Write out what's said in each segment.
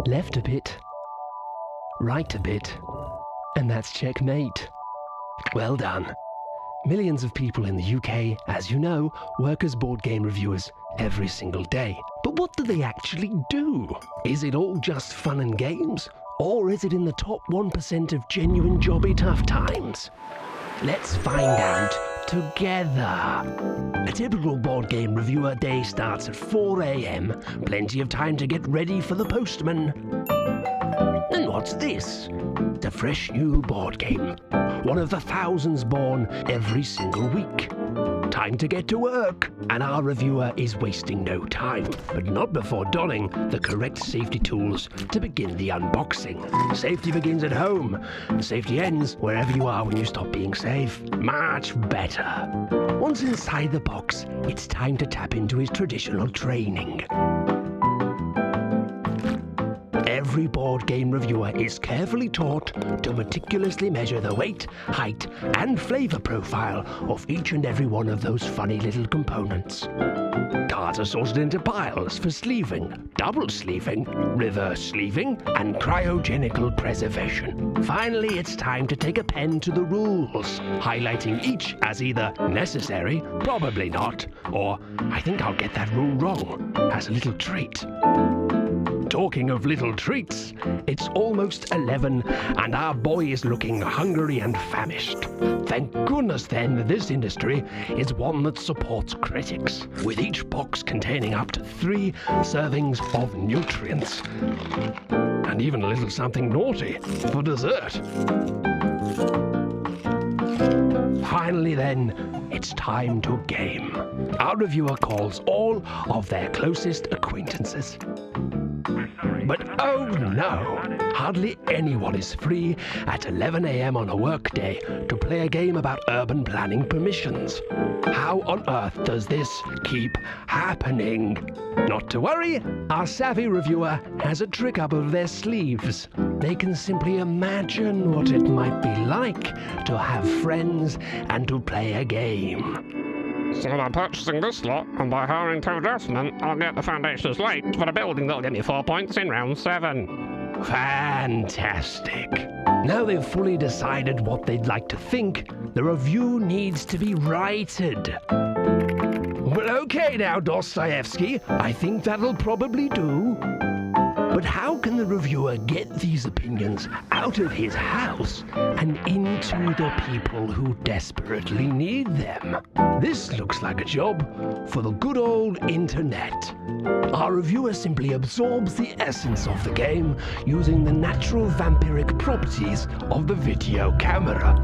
Left a bit, right a bit, and that's checkmate. Well done. Millions of people in the UK, as you know, work as board game reviewers every single day. But what do they actually do? Is it all just fun and games? Or is it in the top 1% of genuine jobby tough times? Let's find out together. A typical board game reviewer day starts at 4 AM. Plenty of time to get ready for the postman. And what's this? The fresh new board game. One of the thousands born every single week. Time to get to work. And our reviewer is wasting no time, but not before donning the correct safety tools to begin the unboxing. Safety begins at home. Safety ends wherever you are when you stop being safe. Much better. Once inside the box, it's time to tap into his traditional training. Every board game reviewer is carefully taught to meticulously measure the weight, height, and flavor profile of each and every one of those funny little components. Cards are sorted into piles for sleeving, double sleeving, reverse sleeving, and cryogenical preservation. Finally, it's time to take a pen to the rules, highlighting each as either necessary, probably not, or I think I'll get that rule wrong, as a little treat. Talking of little treats, it's almost 11 and our boy is looking hungry and famished. Thank goodness then that this industry is one that supports critics, with each box containing up to 3 servings of nutrients. And even a little something naughty for dessert. Finally then, it's time to game. Our reviewer calls all of their closest acquaintances. But oh no, hardly anyone is free at 11 AM on a workday to play a game about urban planning permissions. How on earth does this keep happening? Not to worry, our savvy reviewer has a trick up of their sleeves. They can simply imagine what it might be like to have friends and to play a game. So by purchasing this lot, and by hiring 2 draftsmen, I'll get the foundations laid for a building that'll get me 4 points in round 7. Fantastic. Now they've fully decided what they'd like to think, the review needs to be righted. Well, okay now, Dostoevsky, I think that'll probably do. But how can the reviewer get these opinions out of his house and into the people who desperately need them? This looks like a job for the good old internet. Our reviewer simply absorbs the essence of the game using the natural vampiric properties of the video camera.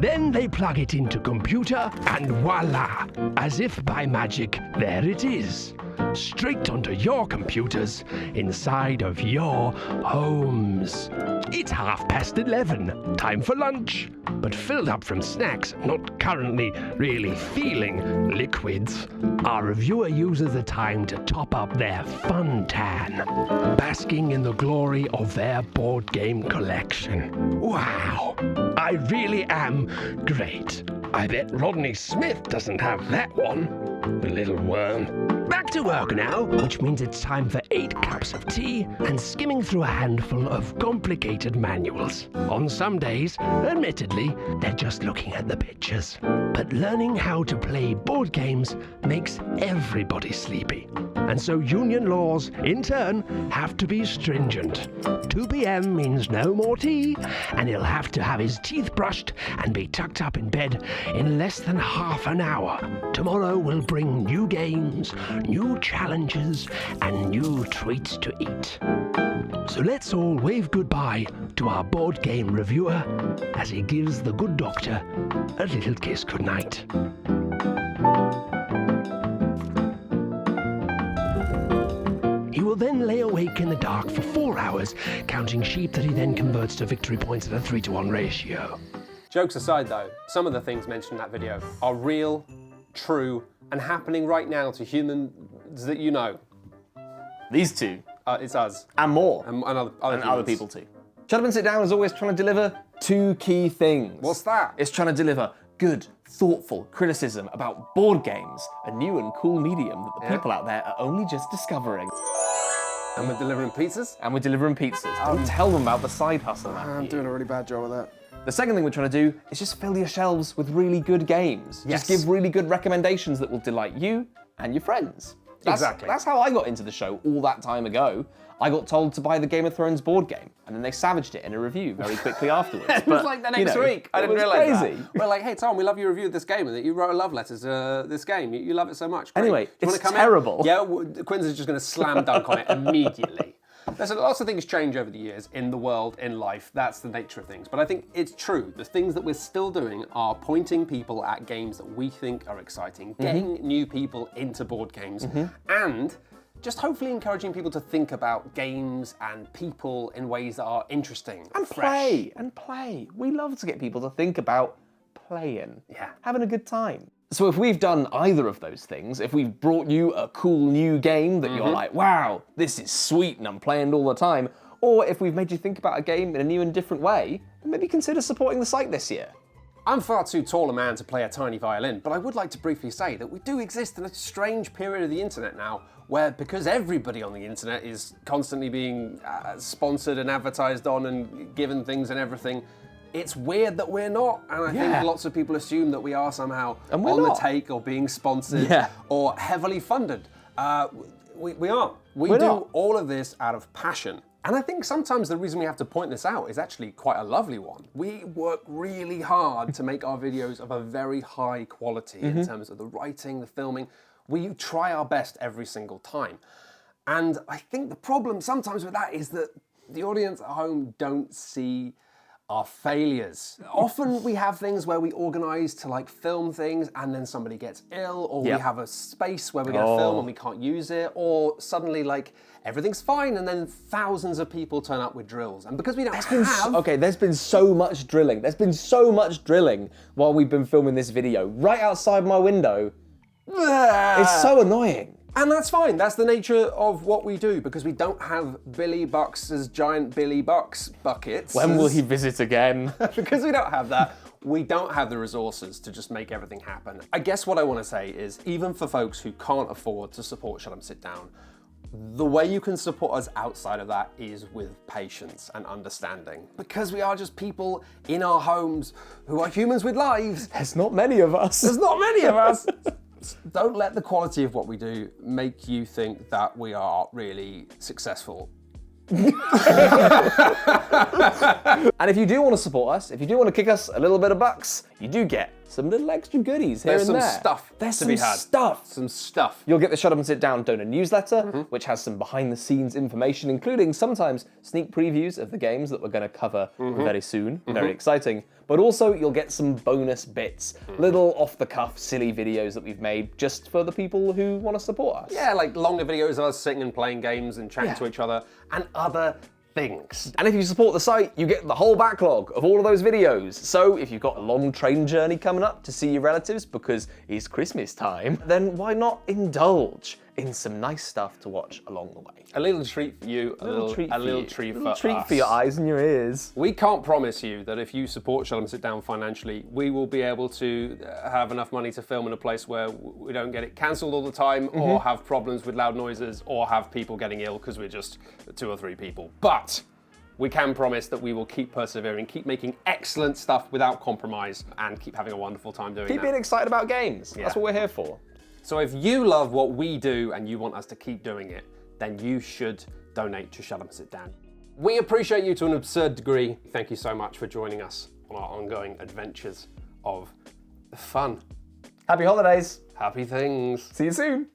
Then they plug it into computer and voila! As if by magic, there it is. Straight onto your computers, inside of your homes. It's 11:30, time for lunch, but filled up from snacks, not currently really feeling liquids. Our reviewer uses the time to top up their fun tan, basking in the glory of their board game collection. Wow, I really am great. I bet Rodney Smith doesn't have that one, the little worm. Back to work now, which means it's time for 8 cups of tea and skimming through a handful of complicated manuals. On some days, admittedly, they're just looking at the pictures. But learning how to play board games makes everybody sleepy. And so union laws, in turn, have to be stringent. 2 PM means no more tea, and he'll have to have his teeth brushed and be tucked up in bed in less than half an hour. Tomorrow will bring new games, new challenges, and new treats to eat. So let's all wave goodbye to our board game reviewer as he gives the good doctor a little kiss goodnight. He will then lay awake in the dark for 4 hours, counting sheep that he then converts to victory points at a 3-to-1 ratio. Jokes aside though, some of the things mentioned in that video are real, true, and happening right now to humans that you know. These two. It's us. And more. And other people too. Shut Up and Sit Down is always trying to deliver 2 key things. What's that? It's trying to deliver good, thoughtful criticism about board games, a new and cool medium that the people out there are only just discovering. And we're delivering pizzas? And we're delivering pizzas. Don't tell them about the side hustle, man. I'm doing a really bad job of that. The second thing we're trying to do is just fill your shelves with really good games. Yes. Just give really good recommendations that will delight you and your friends. Exactly. That's how I got into the show all that time ago. I got told to buy the Game of Thrones board game, and then they savaged it in a review very quickly afterwards. It was like the next week. I didn't realise that. We're like, hey Tom, we love your review of this game and that you wrote a love letter to this game. You love it so much. Great. Anyway, Do you wanna it's come terrible. In? Yeah, Quinn's is just going to slam dunk on it immediately. There's lots of things change over the years in the world, in life. That's the nature of things. But I think it's true. The things that we're still doing are pointing people at games that we think are exciting, getting new people into board games, and just hopefully encouraging people to think about games and people in ways that are interesting. And fresh. play. We love to get people to think about playing. Yeah. Having a good time. So if we've done either of those things, if we've brought you a cool new game that you're like, wow, this is sweet and I'm playing all the time, or if we've made you think about a game in a new and different way, then maybe consider supporting the site this year. I'm far too tall a man to play a tiny violin, but I would like to briefly say that we do exist in a strange period of the internet now, where because everybody on the internet is constantly being sponsored and advertised on and given things and everything, it's weird that we're not, and I think lots of people assume that we are somehow on the take or being sponsored or heavily funded. We aren't. We're do all of this out of passion. And I think sometimes the reason we have to point this out is actually quite a lovely one. We work really hard to make our videos of a very high quality in terms of the writing, the filming. We try our best every single time. And I think the problem sometimes with that is that the audience at home don't see our failures. Often we have things where we organise to like film things and then somebody gets ill, or we have a space where we're going to film and we can't use it, or suddenly like everything's fine and then thousands of people turn up with drills. And because we don't there's been so much drilling. There's been so much drilling while we've been filming this video. Right outside my window. It's so annoying. And that's fine, that's the nature of what we do, because we don't have Billy Bucks's giant Billy Bucks buckets. When will he visit again? Because we don't have that, we don't have the resources to just make everything happen. I guess what I want to say is, even for folks who can't afford to support Shut Up Sit Down, the way you can support us outside of that is with patience and understanding. Because we are just people in our homes who are humans with lives. There's not many of us. There's not many of us. Don't let the quality of what we do make you think that we are really successful. And if you do want to support us, if you do want to kick us a little bit of bucks, you do get some little extra goodies here There's and there. some stuff There's to some be had. Some stuff. You'll get the Shut Up and Sit Down donor newsletter, which has some behind the scenes information, including sometimes sneak previews of the games that we're going to cover very soon. Very exciting. But also you'll get some bonus bits, little off the cuff silly videos that we've made just for the people who want to support us. Yeah, like longer videos of us sitting and playing games and chatting to each other and other things. And if you support the site, you get the whole backlog of all of those videos. So if you've got a long train journey coming up to see your relatives because it's Christmas time, then why not indulge in some nice stuff to watch along the way? A little treat for you, a little treat for your eyes and your ears. We can't promise you that if you support Shut Up and Sit Down financially, we will be able to have enough money to film in a place where we don't get it cancelled all the time, or have problems with loud noises, or have people getting ill because we're just 2 or 3 people. But we can promise that we will keep persevering, keep making excellent stuff without compromise, and keep having a wonderful time doing that. Keep being excited about games. That's what we're here for. So if you love what we do and you want us to keep doing it, then you should donate to Shut Up and Sit Down. We appreciate you to an absurd degree. Thank you so much for joining us on our ongoing adventures of fun. Happy holidays. Happy things. See you soon.